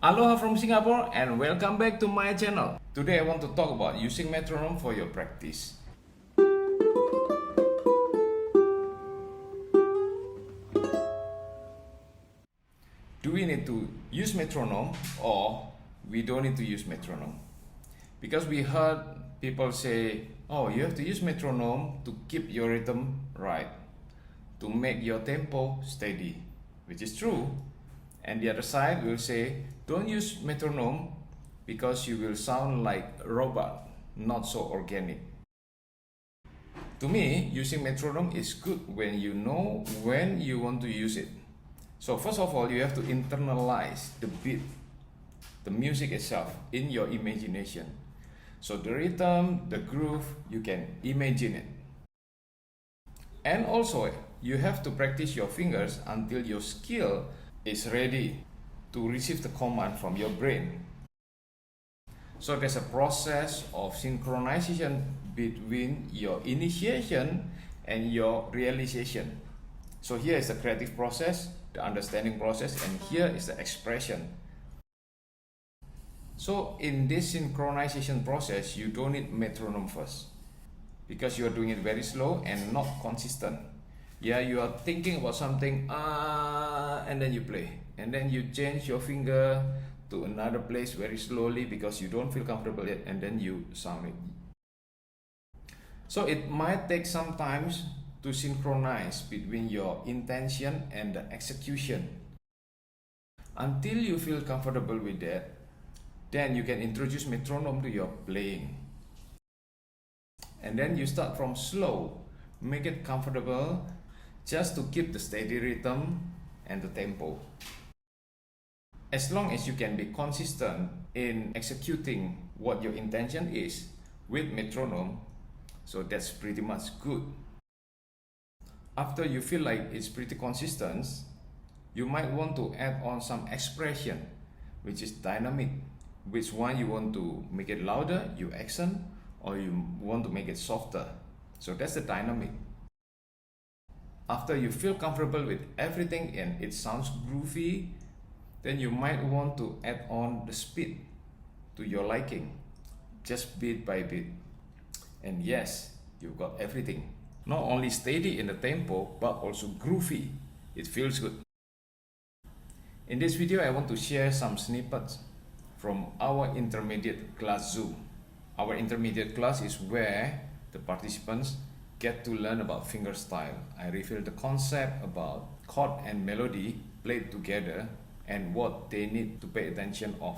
Aloha from Singapore and welcome back to my channel. Today I want to talk about using metronome for your practice. Do we need to use metronome or we don't need to use metronome? Because we heard people say, oh, you have to use metronome to keep your rhythm right, to make your tempo steady, which is true. And the other side will say, don't use metronome because you will sound like a robot, not so organic. To me, using metronome is good when you know when you want to use it. So first of all, you have to internalize the beat, the music itself in your imagination. So the rhythm, the groove, you can imagine it. And also, you have to practice your fingers until your skill is ready to receive the command from your brain. So there's a process of synchronization between your initiation and your realization. So here is the creative process, the understanding process, and here is the expression. So in this synchronization process, you don't need metronome first because you are doing it very slow and not consistent. Yeah, you are thinking about something, and then you play, and then you change your finger to another place very slowly because you don't feel comfortable yet, and then you sound it. So it might take some time to synchronize between your intention and the execution. Until you feel comfortable with that, then you can introduce metronome to your playing. And then you start from slow, make it comfortable, just to keep the steady rhythm and the tempo. As long as you can be consistent in executing what your intention is with metronome, so that's pretty much good. After you feel like it's pretty consistent, you might want to add on some expression, which is dynamic. Which one you want to make it louder, you accent, or you want to make it softer. So that's the dynamic. After you feel comfortable with everything and it sounds groovy, then you might want to add on the speed to your liking, just beat by beat. And yes, you've got everything. Not only steady in the tempo, but also groovy. It feels good. In this video, I want to share some snippets from our intermediate class Zoom. Our intermediate class is where the participants get to learn about fingerstyle. I reveal the concept about chord and melody played together and what they need to pay attention of.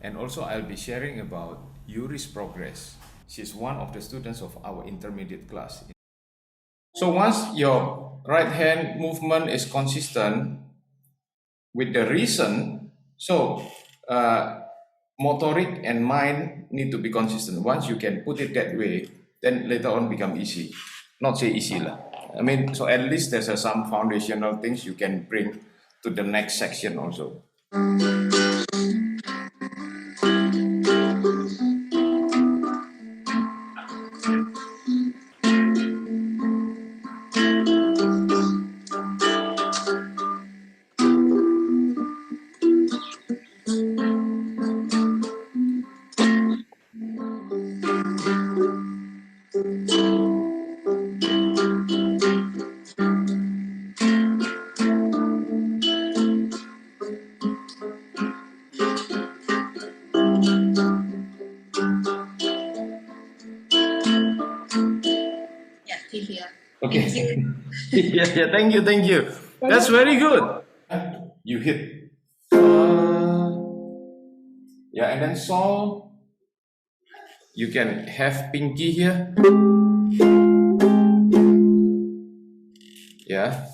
And also I'll be sharing about Yuri's progress. She's one of the students of our intermediate class. So once your right hand movement is consistent with the reason, so motoric and mind need to be consistent. Once you can put it that way, then later on become easy. Not say easy lah. I mean, so at least there's some foundational things you can bring to the next section also. Okay. yeah, thank you. That's very good. You hit. Yeah, and then sol. You can have pinky here. Yeah.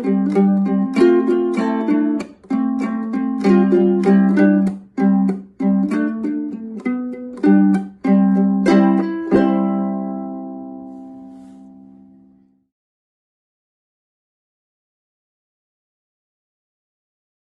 Thank you.